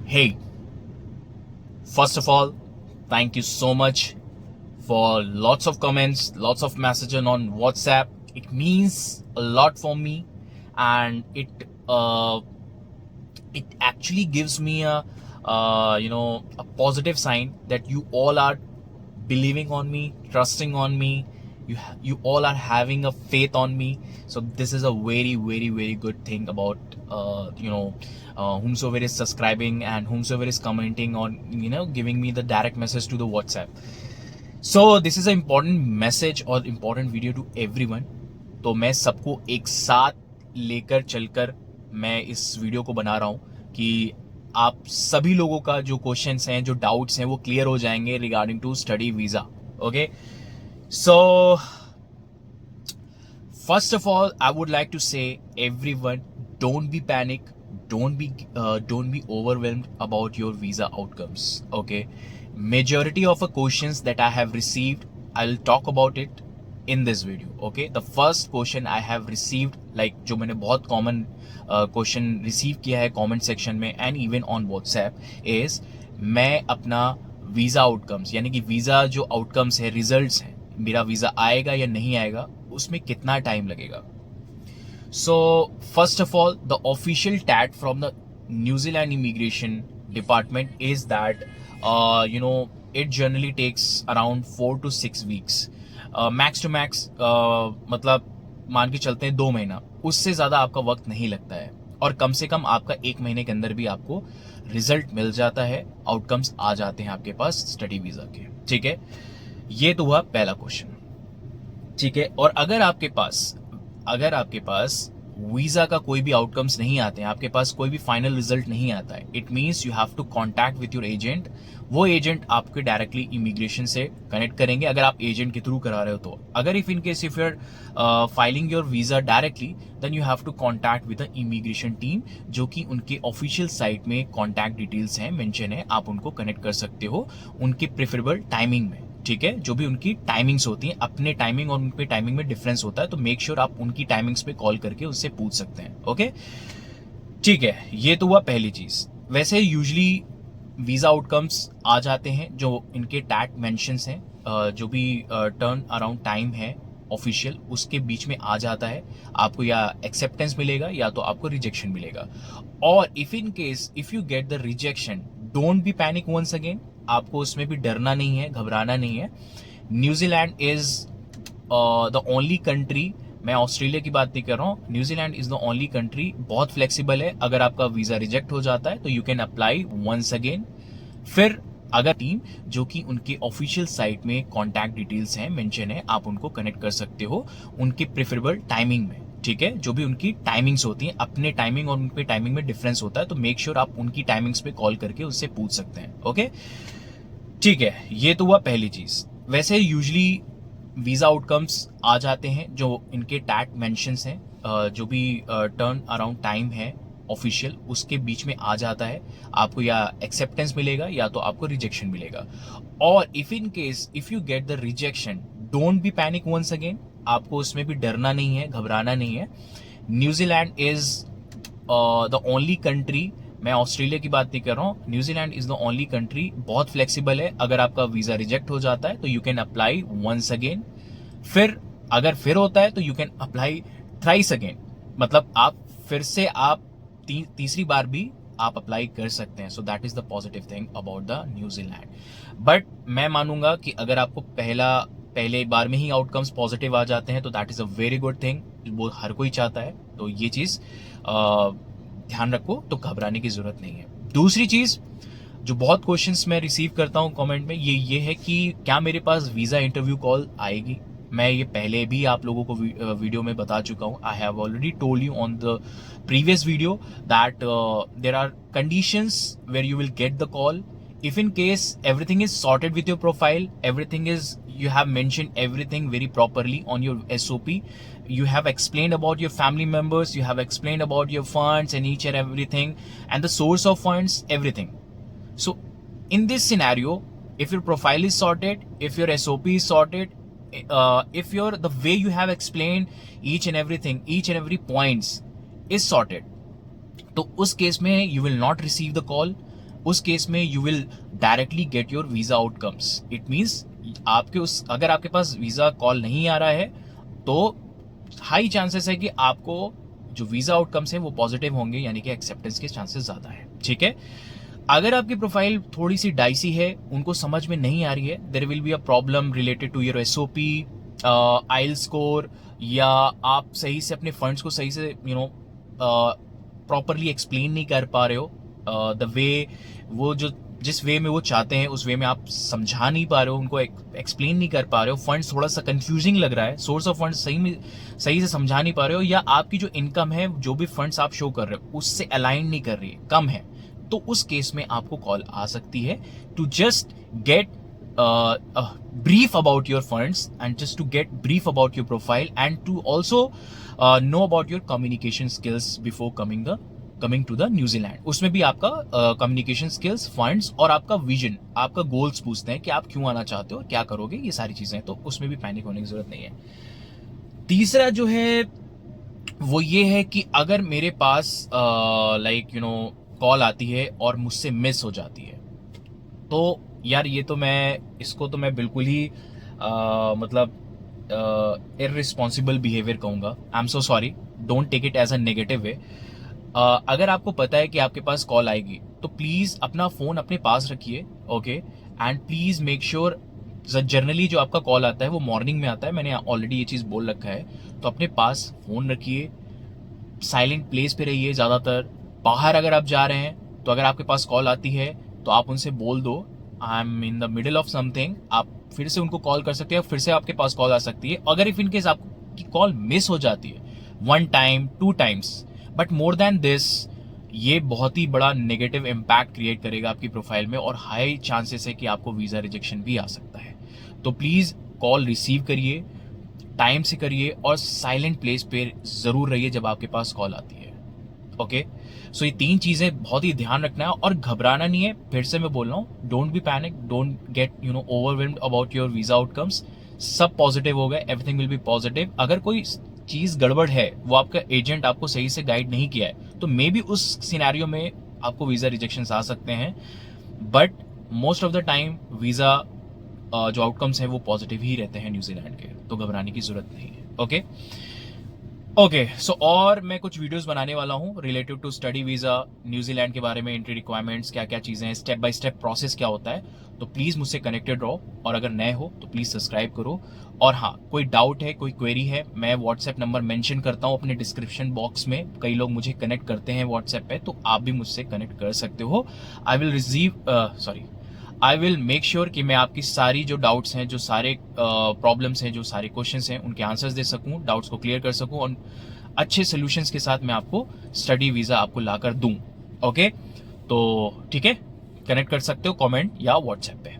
Hey, first of all, thank you so much for lots of comments, lots of messaging on WhatsApp. It means a lot for me, and it actually gives me a positive sign that you all are believing on me, trusting on me. You all are having a faith on me. So this is a very good thing about whomsoever is subscribing and whomsoever is commenting on giving me the direct message to the WhatsApp. So this is an important message और important video to everyone. तो मैं सबको एक साथ लेकर चलकर मैं इस वीडियो को बना रहा हूँ कि आप सभी लोगों का जो क्वेश्चंस हैं, जो डाउट्स हैं, वो क्लियर हो जाएंगे regarding to study visa. Okay, so first of all I would like to say everyone, don't be panic, don't be overwhelmed about your visa outcomes. Okay, majority of the questions that I have received, I'll talk about it in this video. Okay, the first question I have received, like जो मैंने बहुत common question receive किया है comment section में and even on WhatsApp is मैं अपना visa outcomes यानी कि visa जो outcomes है, results हैं, मेरा visa आएगा या नहीं आएगा, उसमें कितना time लगेगा. So first of all, the official tag from the New Zealand Immigration Department is that it generally takes around 4 to 6 weeks. Max to max मतलब मान के चलते हैं 2 महीना, उससे ज़्यादा आपका वक्त नहीं लगता है और कम से कम आपका 1 महीने के अंदर भी आपको रिजल्ट मिल जाता है, आउटकम्स आ जाते हैं आपके पास स्टडी वीज़ा के. ठीक है, ये तो हुआ पहला क्वेश्चन. ठीक है, और अगर आपके पास वीजा का कोई भी आउटकम्स नहीं आते हैं, आपके पास कोई भी फाइनल रिजल्ट नहीं आता है, it means you have to contact with your agent. वो एजेंट आपके डायरेक्टली इमिग्रेशन से कनेक्ट करेंगे अगर आप एजेंट के थ्रू करा रहे हो तो. अगर if in case if you are filing your visa directly, then you have to contact with the immigration team, जो कि उनके ऑफिशियल साइट में कॉन्टैक्ट डिटेल्स हैं, मेंशन है, आप उनको कनेक्ट कर सकते हो उनके प्रेफरेबल टाइमिंग में. ठीक है, जो भी उनकी टाइमिंग्स होती हैं, अपने टाइमिंग और उनके टाइमिंग में डिफरेंस होता है, तो मेक श्योर आप उनकी टाइमिंग्स पे कॉल करके उससे पूछ सकते हैं. ओके, ठीक है, ये तो हुआ पहली चीज. वैसे यूजुअली वीजा आउटकम्स आ जाते हैं जो इनके टैग मेंशंस हैं, जो भी टर्न अराउंड टाइम है ऑफिशियल, उसके बीच में आ जाता है. आपको या एक्सेप्टेंस मिलेगा या तो आपको रिजेक्शन मिलेगा. और if in case if you get the rejection, don't be panic once again. आपको उसमें भी डरना नहीं है, घबराना नहीं है. New Zealand is the only country, मैं ऑस्ट्रेलिया की बात नहीं कर रहा हूँ, New Zealand is the only country, बहुत फ्लेक्सिबल है. अगर आपका वीजा रिजेक्ट हो जाता है तो you can apply once again. फिर अगर टीम, जो कि उनके ऑफिशियल साइट में कॉन्टैक्ट डिटेल्स हैं, मेंशन है, आप उनको कनेक्ट कर सकते हो उनके प्रेफरेबल टाइमिंग में. ठीक है, जो भी उनकी टाइमिंग्स होती हैं, अपने टाइमिंग और उनके टाइमिंग में डिफरेंस होता है, तो मेक श्योर आप उनकी टाइमिंग्स पे कॉल करके उससे पूछ सकते हैं. ओके, ठीक है, ये तो हुआ पहली चीज. वैसे यूजुअली वीजा आउटकम्स आ जाते हैं जो इनके टैग मेंशंस हैं, जो भी टर्न अराउंड टाइम है ऑफिशियल, उसके बीच में आ जाता है. आपको या एक्सेप्टेंस मिलेगा या तो आपको रिजेक्शन मिलेगा. और if in case if you get the rejection, don't be panic once again. आपको उसमें भी डरना नहीं है, घबराना नहीं है. New Zealand is the only country, मैं ऑस्ट्रेलिया की बात नहीं कर रहा हूँ, New Zealand is the only country, बहुत फ्लेक्सिबल है. अगर आपका वीजा रिजेक्ट हो जाता है तो you can apply once again. फिर अगर फिर होता है तो you can apply thrice again, मतलब आप फिर से आप तीसरी बार भी आप अप्लाई कर सकते हैं. So that is the positive thing about the New Zealand. But मैं मानूंगा कि अगर आपको पहले बार में ही आउटकम्स पॉजिटिव आ जाते हैं तो that is a very good thing, वो हर कोई चाहता है. तो ये चीज ध्यान रखो, तो घबराने की जरूरत नहीं है. दूसरी चीज जो बहुत क्वेश्चंस मैं रिसीव करता हूं कमेंट में, ये है कि क्या मेरे पास वीजा इंटरव्यू कॉल आएगी. मैं ये पहले भी आप लोगों को वीडियो में बता चुका हूं. I have already told you on the previous video that there are conditions where you will get the call. If in case everything is sorted with your profile, you have mentioned everything very properly on your SOP, you have explained about your family members, you have explained about your funds and each and everything and the source of funds, everything. So in this scenario, if your profile is sorted, if your SOP is sorted, if the way you have explained each and every points is sorted, तो उस case में you will not receive the call. उस case में you will directly get your visa outcomes. It means आपके अगर आपके पास visa call नहीं आ रहा है तो हाई चांसेस है कि आपको जो वीजा आउटकम्स है वो पॉजिटिव होंगे, यानी कि एक्सेप्टेंस के चांसेस ज्यादा है। ठीक है, अगर आपकी प्रोफाइल थोड़ी सी डाइसी है, उनको समझ में नहीं आ रही है, there will be a problem related to your SOP, आइल स्कोर, या आप सही से अपने फंड्स को सही से प्रॉपरली एक्सप्लेन नहीं कर पा रहे हो, द वे वो जो जिस वे में वो चाहते हैं उस वे में आप समझा नहीं पा रहे हो, उनको एक्सप्लेन नहीं कर पा रहे हो, फंड्स थोड़ा सा कंफ्यूजिंग लग रहा है, सोर्स ऑफ फंड्स सही से समझा नहीं पा रहे हो, या आपकी जो इनकम है, जो भी फंड्स आप शो कर रहे हो उससे अलाइन नहीं कर रही है, कम है, तो उस केस में आपको कॉल आ सकती है to just get brief about your funds and just to get brief about your profile and to also know about your communication skills before coming to the New Zealand. उसमें भी आपका कम्युनिकेशन स्किल्स, फंड्स और आपका vision, आपका goals पूछते हैं कि आप क्यों आना चाहते हो, क्या करोगे, ये सारी चीजें, तो उसमें भी पैनिक होने की जरूरत नहीं है। तीसरा जो है वो ये है कि अगर मेरे पास कॉल आती है और मुझसे मिस हो जाती है, तो यार ये तो इसको तो मैं बिल्कुल ही इररिस्पॉन्सिबल बिहेवियर कहूंगा। I am so sorry, don't take it as a negative way. अगर आपको पता है कि आपके पास कॉल आएगी तो प्लीज अपना फोन अपने पास रखिए, okay, and please make sure, generally जो आपका कॉल आता है वो मॉर्निंग में आता है, मैंने ऑलरेडी ये चीज बोल रखा है, तो अपने पास फोन रखिए, साइलेंट प्लेस पे रहिए ज्यादातर। बाहर अगर आप जा रहे हैं तो अगर आपके पास कॉल आती है तो आप उनसे बोल दो I am in the middle of something, आप फिर से उनको कॉल कर सकते हैं, फिर से आपके पास कॉल आ सकती है। अगर इफ इनकेस आपकी कॉल मिस हो जाती है 1 time 2 times, but more than this, ये बहुत ही बड़ा नेगेटिव इम्पैक्ट क्रिएट करेगा आपकी प्रोफाइल में और हाई चांसेस है कि आपको वीजा रिजेक्शन भी आ सकता है। तो प्लीज कॉल रिसीव करिए, टाइम से करिए और साइलेंट प्लेस पे जरूर रहिए जब आपके पास कॉल आती है, ओके। सो ये 3 चीजें बहुत ही ध्यान रखना है और घबराना नहीं है। फिर से मैं बोल रहा हूँ, don't be panic, don't get overwhelmed about your visa outcomes. सब पॉजिटिव हो गए, एवरीथिंग विल बी पॉजिटिव। अगर कोई चीज गड़बड़ है, वो आपका एजेंट आपको सही से गाइड नहीं किया है, तो मे बी उस सिनेरियो में आपको वीजा रिजेक्शन आ सकते हैं, but most of the time visa जो आउटकम्स है वो पॉजिटिव ही रहते हैं न्यूजीलैंड के, तो घबराने की जरूरत नहीं है, ओके। सो और मैं कुछ वीडियोस बनाने वाला हूँ related to study visa, New Zealand के बारे में, एंट्री रिक्वायरमेंट्स क्या क्या चीजें हैं, स्टेप बाय स्टेप प्रोसेस क्या होता है, तो प्लीज मुझसे कनेक्टेड रहो, और अगर नए हो तो प्लीज सब्सक्राइब करो। और हाँ, कोई डाउट है, कोई क्वेरी है, मैं व्हाट्सएप नंबर मेंशन करता हूँ अपने डिस्क्रिप्शन बॉक्स में, कई लोग मुझे कनेक्ट करते हैं व्हाट्सएप पे, तो आप भी मुझसे कनेक्ट कर सकते हो। आई विल मेक श्योर कि मैं आपकी सारी जो डाउट्स हैं, जो सारे प्रॉब्लम्स हैं, जो सारे क्वेश्चंस हैं, उनके आंसर्स दे सकूं, डाउट्स को क्लियर कर सकूं और अच्छे सोल्यूशंस के साथ मैं आपको स्टडी वीजा आपको लाकर दूं, ओके। तो ठीक है, कनेक्ट कर सकते हो कमेंट या व्हाट्सएप पे।